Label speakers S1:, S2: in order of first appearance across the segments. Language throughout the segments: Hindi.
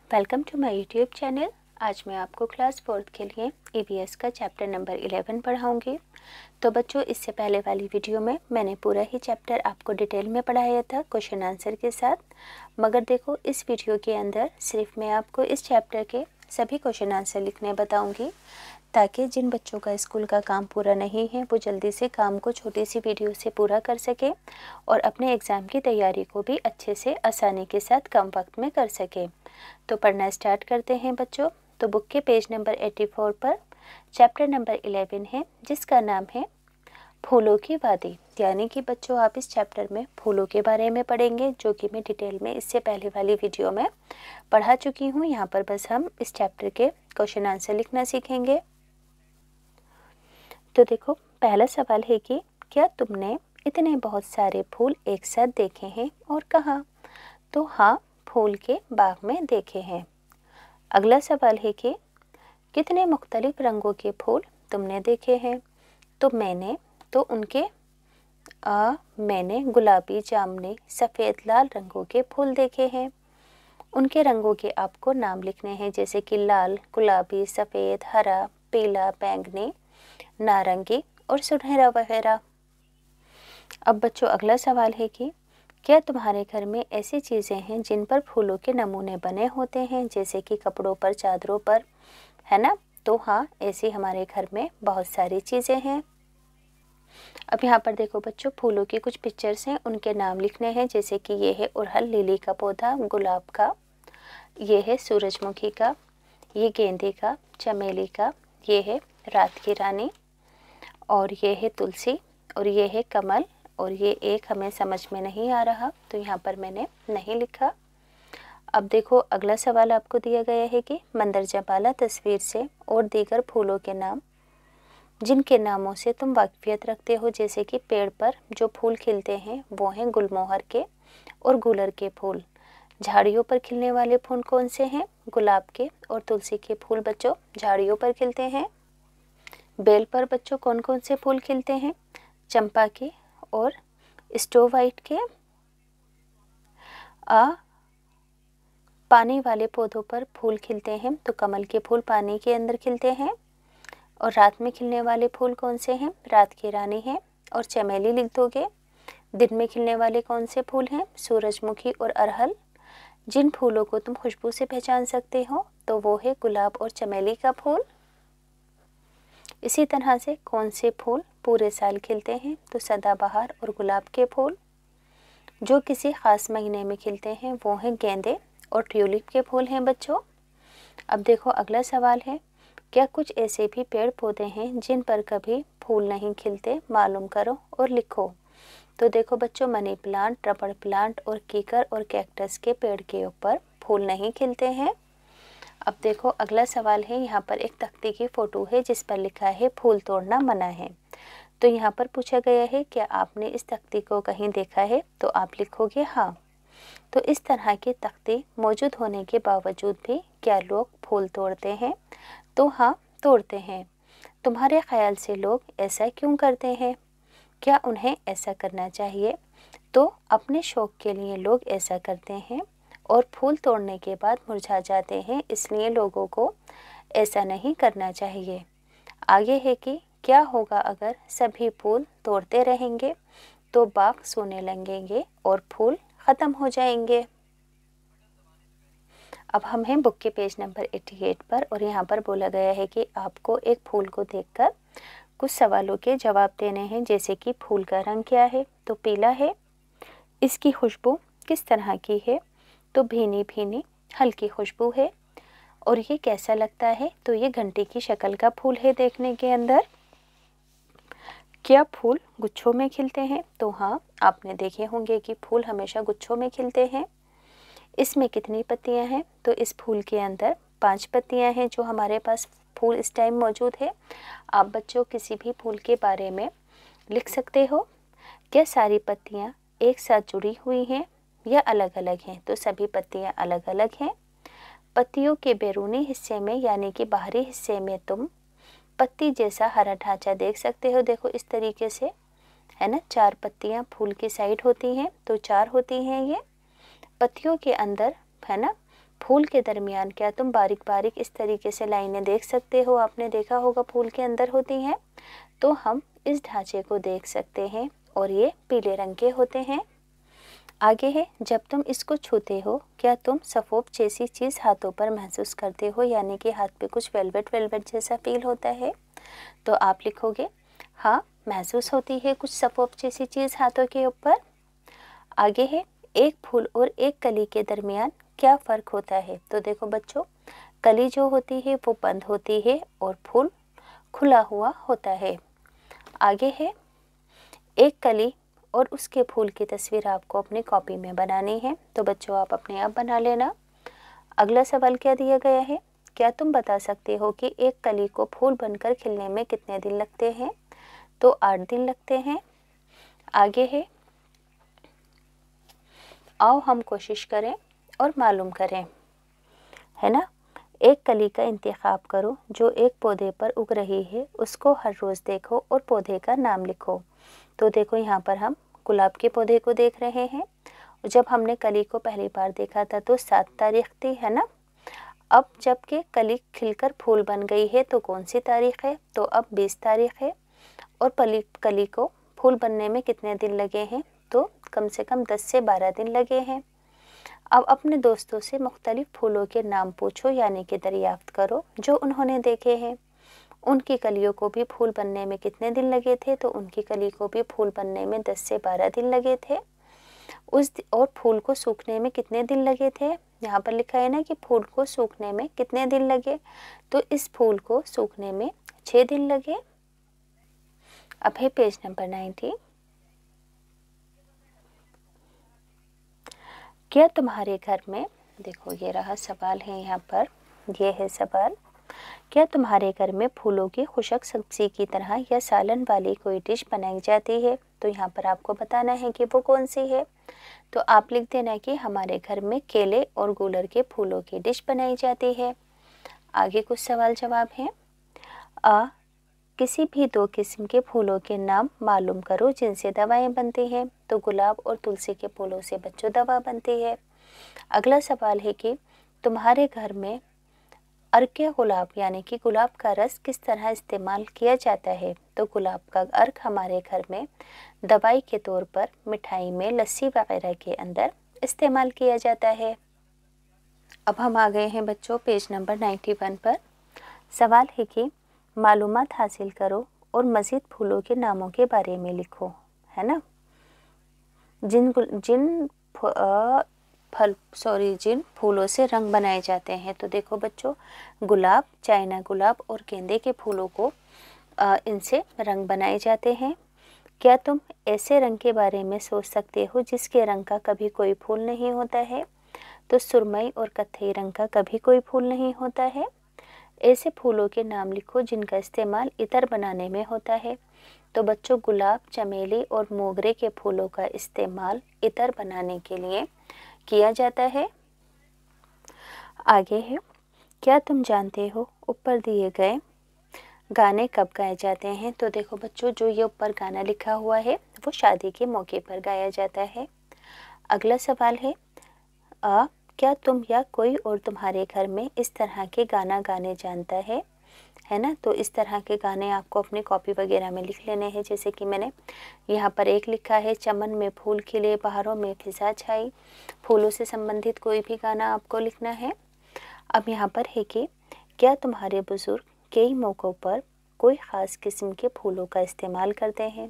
S1: Welcome to my YouTube channel. आज मैं आपको क्लास 4th के लिए ईवीएस का चैप्टर नंबर 11 पढ़ाऊंगी। तो बच्चों, इससे पहले वाली वीडियो में मैंने पूरा ही चैप्टर आपको डिटेल में पढ़ाया था क्वेश्चन आंसर के साथ। मगर देखो, इस वीडियो के अंदर सिर्फ मैं आपको इस चैप्टर के सभी क्वेश्चन आंसर लिखने बताऊँगी, ताकि जिन बच्चों का स्कूल का काम पूरा नहीं है वो जल्दी से काम को छोटी सी वीडियो से पूरा कर सके और अपने एग्ज़ाम की तैयारी को भी अच्छे से आसानी के साथ कम वक्त में कर सके। तो पढ़ना स्टार्ट करते हैं बच्चों। तो बुक के पेज नंबर 84 पर चैप्टर नंबर 11 है, जिसका नाम है फूलों की वादी। यानी कि बच्चों, आप इस चैप्टर में फूलों के बारे में पढ़ेंगे, जो कि मैं डिटेल में इससे पहले वाली वीडियो में पढ़ा चुकी हूँ। यहाँ पर बस हम इस चैप्टर के क्वेश्चन आंसर लिखना सीखेंगे। तो देखो, पहला सवाल है कि क्या तुमने इतने बहुत सारे फूल एक साथ देखे हैं और कहाँ? तो हाँ, फूल के बाग में देखे हैं। अगला सवाल है कि कितने मुख्तलिफ रंगों के फूल तुमने देखे हैं? तो मैंने गुलाबी, जामुनी, सफ़ेद, लाल रंगों के फूल देखे हैं। उनके रंगों के आपको नाम लिखने हैं, जैसे कि लाल, गुलाबी, सफ़ेद, हरा, पीला, बैंगनी, नारंगी और सुनहरा वगैरह। अब बच्चों, अगला सवाल है कि क्या तुम्हारे घर में ऐसी चीज़ें हैं जिन पर फूलों के नमूने बने होते हैं, जैसे कि कपड़ों पर, चादरों पर, है ना? तो हाँ, ऐसी हमारे घर में बहुत सारी चीज़ें हैं। अब यहाँ पर देखो बच्चों, फूलों की कुछ पिक्चर्स हैं, उनके नाम लिखने हैं, जैसे कि ये है अड़हुल, लिली का पौधा, गुलाब का, ये है सूरजमुखी का, ये गेंदे का, चमेली का, ये है रात की रानी, और ये है तुलसी, और ये है कमल, और ये एक हमें समझ में नहीं आ रहा, तो यहाँ पर मैंने नहीं लिखा। अब देखो, अगला सवाल आपको दिया गया है कि मंदरजाबाला तस्वीर से और दीगर फूलों के नाम जिनके नामों से तुम वाकिफियत रखते हो, जैसे कि पेड़ पर जो फूल खिलते हैं वो हैं गुलमोहर के और गुलर के फूल। झाड़ियों पर खिलने वाले फूल कौन से हैं? गुलाब के और तुलसी के फूल बच्चों झाड़ियों पर खिलते हैं। बेल पर बच्चों कौन कौन से फूल खिलते हैं? चंपा के और स्टो वाइट के। पानी वाले पौधों पर फूल खिलते हैं, तो कमल के फूल पानी के अंदर खिलते हैं। और रात में खिलने वाले फूल कौन से हैं? रात की रानी है और चमेली लिख दोगे। दिन में खिलने वाले कौन से फूल हैं? सूरजमुखी और अड़हुल। जिन फूलों को तुम खुशबू से पहचान सकते हो, तो वो है गुलाब और चमेली का फूल। इसी तरह से कौन से फूल पूरे साल खिलते हैं? तो सदाबहार और गुलाब के फूल। जो किसी ख़ास महीने में खिलते हैं वो हैं गेंदे और ट्यूलिप के फूल हैं बच्चों। अब देखो, अगला सवाल है, क्या कुछ ऐसे भी पेड़ पौधे हैं जिन पर कभी फूल नहीं खिलते? मालूम करो और लिखो। तो देखो बच्चों, मनी प्लांट, रबड़ प्लांट और कीकर और कैक्टस के पेड़ के ऊपर फूल नहीं खिलते हैं। अब देखो, अगला सवाल है, यहाँ पर एक तख्ती की फ़ोटो है जिस पर लिखा है फूल तोड़ना मना है। तो यहाँ पर पूछा गया है, क्या आपने इस तख्ती को कहीं देखा है? तो आप लिखोगे हाँ। तो इस तरह की तख्ती मौजूद होने के बावजूद भी क्या लोग फूल तोड़ते हैं? तो हाँ, तोड़ते हैं। तुम्हारे ख्याल से लोग ऐसा क्यों करते हैं? क्या उन्हें ऐसा करना चाहिए? तो अपने शौक़ के लिए लोग ऐसा करते हैं और फूल तोड़ने के बाद मुरझा जाते हैं, इसलिए लोगों को ऐसा नहीं करना चाहिए। आगे है कि क्या होगा अगर सभी फूल तोड़ते रहेंगे? तो बाग सोने लगेंगे और फूल ख़त्म हो जाएंगे। अब हम हैं बुक के पेज नंबर 88 पर, और यहाँ पर बोला गया है कि आपको एक फूल को देखकर कुछ सवालों के जवाब देने हैं, जैसे कि फूल का रंग क्या है? तो पीला है। इसकी खुशबू किस तरह की है? तो भीनी भीनी हल्की खुशबू है। और ये कैसा लगता है? तो ये घंटी की शक्ल का फूल है देखने के अंदर। क्या फूल गुच्छों में खिलते हैं? तो हाँ, आपने देखे होंगे कि फूल हमेशा गुच्छों में खिलते हैं। इसमें कितनी पत्तियां हैं? तो इस फूल के अंदर 5 पत्तियां हैं जो हमारे पास फूल इस टाइम मौजूद है। आप बच्चों किसी भी फूल के बारे में लिख सकते हो। क्या सारी पत्तियां एक साथ जुड़ी हुई हैं या अलग अलग हैं? तो सभी पत्तियां अलग अलग हैं। पत्तियों के बैरूनी हिस्से में, यानी कि बाहरी हिस्से में, तुम पत्ती जैसा हरा ढांचा देख सकते हो। देखो इस तरीके से, है ना? 4 पत्तियां फूल की साइड होती हैं, तो 4 होती हैं ये। पत्तियों के अंदर, है ना, फूल के दरमियान क्या तुम बारीक बारीक इस तरीके से लाइनें देख सकते हो? आपने देखा होगा फूल के अंदर होती हैं। तो हम इस ढांचे को देख सकते हैं और ये पीले रंग के होते हैं। आगे है, जब तुम इसको छूते हो क्या तुम सफोप जैसी चीज़ हाथों पर महसूस करते हो, यानी कि हाथ पे कुछ वेलवेट वेलवेट जैसा फील होता है? तो आप लिखोगे हाँ, महसूस होती है कुछ सफोप जैसी चीज़ हाथों के ऊपर। आगे है, एक फूल और एक कली के दरमियान क्या फ़र्क होता है? तो देखो बच्चों, कली जो होती है वो बंद होती है और फूल खुला हुआ होता है। आगे है, एक कली और उसके फूल की तस्वीर आपको अपनी कॉपी में बनानी है। तो बच्चों आप अपने आप बना लेना। अगला सवाल क्या दिया गया है, क्या तुम बता सकते हो कि एक कली को फूल बनकर खिलने में कितने दिन लगते हैं? तो 8 दिन लगते हैं। आगे है, आओ हम कोशिश करें और मालूम करें, है ना। एक कली का इंतखाब करो जो एक पौधे पर उग रही है, उसको हर रोज़ देखो और पौधे का नाम लिखो। तो देखो यहाँ पर हम गुलाब के पौधे को देख रहे हैं। जब हमने कली को पहली बार देखा था तो 7 तारीख थी, है ना। अब जबकि कली खिलकर फूल बन गई है तो कौन सी तारीख है? तो अब 20 तारीख है। और कली को फूल बनने में कितने दिन लगे हैं? तो कम से कम 10 से 12 दिन लगे हैं। अब अपने दोस्तों से मुख्तलिफ फूलों के नाम पूछो, यानी कि दरियाफ्त करो जो उन्होंने देखे हैं। उनकी कलियों को भी फूल बनने में कितने दिन लगे थे? तो उनकी कली को भी फूल बनने में 10 से 12 दिन लगे थे। और फूल को सूखने में कितने दिन लगे थे? यहाँ पर लिखा है ना कि फूल को सूखने में कितने दिन लगे, तो इस फूल को सूखने में 6 दिन लगे। अब है पेज नंबर 90। क्या तुम्हारे घर में, देखो ये रहा सवाल है यहाँ पर, ये है सवाल, क्या तुम्हारे घर में फूलों की खुशक सब्जी की तरह या सालन वाली कोई डिश बनाई जाती है? तो यहाँ पर आपको बताना है कि वो कौन सी है। तो आप लिख देना कि हमारे घर में केले और गूलर के फूलों की डिश बनाई जाती है। आगे कुछ सवाल जवाब हैं। किसी भी 2 किस्म के फूलों के नाम मालूम करो जिनसे दवाएं बनती हैं। तो गुलाब और तुलसी के फूलों से बच्चों दवा बनती है। अगला सवाल है कि तुम्हारे घर में अर्क गुलाब यानी कि गुलाब का रस किस तरह इस्तेमाल किया जाता है? तो गुलाब का अर्क हमारे घर में दवाई के तौर पर मिठाई में, लस्सी वगैरह के अंदर इस्तेमाल किया जाता है। अब हम आ गए हैं बच्चों पेज नंबर 91 पर। सवाल है कि मालूमात हासिल करो और मज़ीद फूलों के नामों के बारे में लिखो, है ना। जिन फूलों से रंग बनाए जाते हैं। तो देखो बच्चों, गुलाब, चाइना गुलाब और गेंदे के फूलों को इनसे रंग बनाए जाते हैं। क्या तुम ऐसे रंग के बारे में सोच सकते हो जिसके रंग का कभी कोई फूल नहीं होता है? तो सुरमई और कत्थई रंग का कभी कोई फूल नहीं होता है। ऐसे फूलों के नाम लिखो जिनका इस्तेमाल इत्र बनाने में होता है। तो बच्चों, गुलाब, चमेली और मोगरे के फूलों का इस्तेमाल इत्र बनाने के लिए किया जाता है। आगे है, क्या तुम जानते हो ऊपर दिए गए गाने कब गाए जाते हैं? तो देखो बच्चों, जो ये ऊपर गाना लिखा हुआ है वो शादी के मौके पर गाया जाता है। अगला सवाल है, क्या तुम या कोई और तुम्हारे घर में इस तरह के गाना गाने जानता है ना। तो इस तरह के गाने आपको अपनी कॉपी वगैरह में लिख लेने हैं। जैसे कि मैंने यहाँ पर एक लिखा है, चमन में फूल खिले, बहारों में फिजा छाई। फूलों से संबंधित कोई भी गाना आपको लिखना है। अब यहाँ पर है कि क्या तुम्हारे बुज़ुर्ग कई मौक़ों पर कोई ख़ास किस्म के फूलों का इस्तेमाल करते हैं?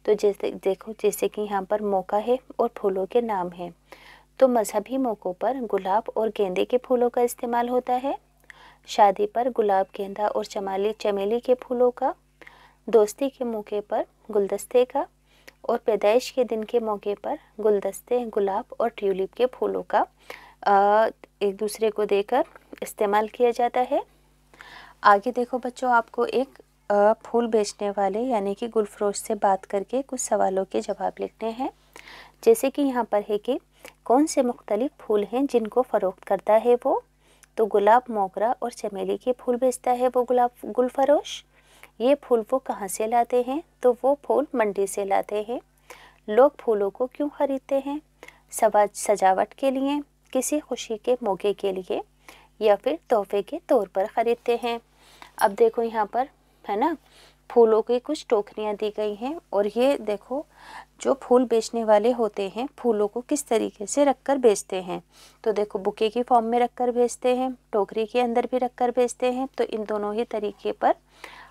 S1: तो जैसे कि यहाँ पर मौका है और फूलों के नाम हैं। तो मजहबी मौक़ों पर गुलाब और गेंदे के फूलों का इस्तेमाल होता है। शादी पर गुलाब, गेंदा और चमेली के फूलों का। दोस्ती के मौके पर गुलदस्ते का। और पैदाइश के दिन के मौके पर गुलदस्ते, गुलाब और ट्यूलिप के फूलों का एक दूसरे को देकर इस्तेमाल किया जाता है। आगे देखो बच्चों, आपको एक फूल बेचने वाले यानी कि गुलफरोश से बात करके कुछ सवालों के जवाब लिखने हैं। जैसे कि यहाँ पर है कि कौन से मुख्तलिफ फूल हैं जिनको फ़रोख्त करता है वो? तो गुलाब, मोगरा और चमेली के फूल बेचता है वो गुलफरोश। ये फूल वो कहाँ से लाते हैं? तो वो फूल मंडी से लाते हैं। लोग फूलों को क्यों खरीदते हैं? सजावट के लिए, किसी खुशी के मौके के लिए या फिर तोहफे के तौर पर ख़रीदते हैं। अब देखो यहाँ पर है ना, फूलों की कुछ टोकरियाँ दी गई हैं और ये देखो जो फूल बेचने वाले होते हैं फूलों को किस तरीके से रखकर बेचते हैं। तो देखो बुके की फॉर्म में रखकर बेचते हैं, टोकरी के अंदर भी रखकर बेचते हैं। तो इन दोनों ही तरीके पर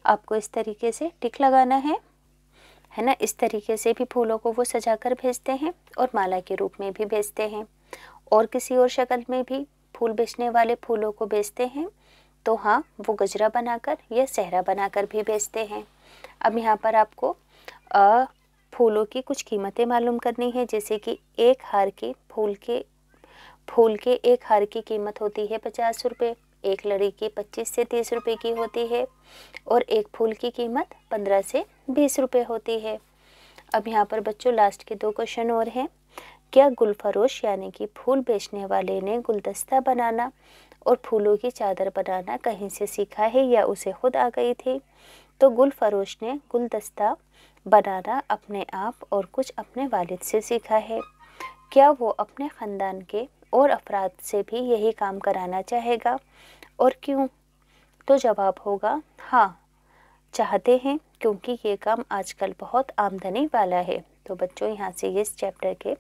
S1: आपको इस तरीके से टिक लगाना है ना। इस तरीके से भी फूलों को वो सजा कर भेजते हैं और माला के रूप में भी बेचते हैं, और किसी और शक्ल में भी फूल बेचने वाले फूलों को बेचते हैं। तो हाँ, वो गजरा बनाकर या सहरा बनाकर भी बेचते हैं। अब यहाँ पर आपको फूलों की कुछ कीमतें मालूम करनी है, जैसे कि एक हार की फूल के एक हार की कीमत होती है 50 रुपये, एक लड़ी की 25 से 30 रुपये की होती है और एक फूल की कीमत 15 से 20 रुपये होती है। अब यहाँ पर बच्चों लास्ट के 2 क्वेश्चन और हैं। क्या गुलफरोश यानी कि फूल बेचने वाले ने गुलदस्ता बनाना और फूलों की चादर बनाना कहीं से सीखा है या उसे खुद आ गई थी? तो गुलफरोश ने गुलदस्ता बनाना अपने आप और कुछ अपने वालिद से सीखा है। क्या वो अपने ख़ानदान के और अफराद से भी यही काम कराना चाहेगा और क्यों? तो जवाब होगा हाँ, चाहते हैं, क्योंकि ये काम आजकल बहुत आमदनी वाला है। तो बच्चों यहाँ से इस चैप्टर के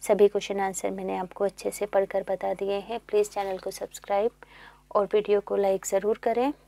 S1: सभी क्वेश्चन आंसर मैंने आपको अच्छे से पढ़कर बता दिए हैं। प्लीज़ चैनल को सब्सक्राइब और वीडियो को लाइक ज़रूर करें।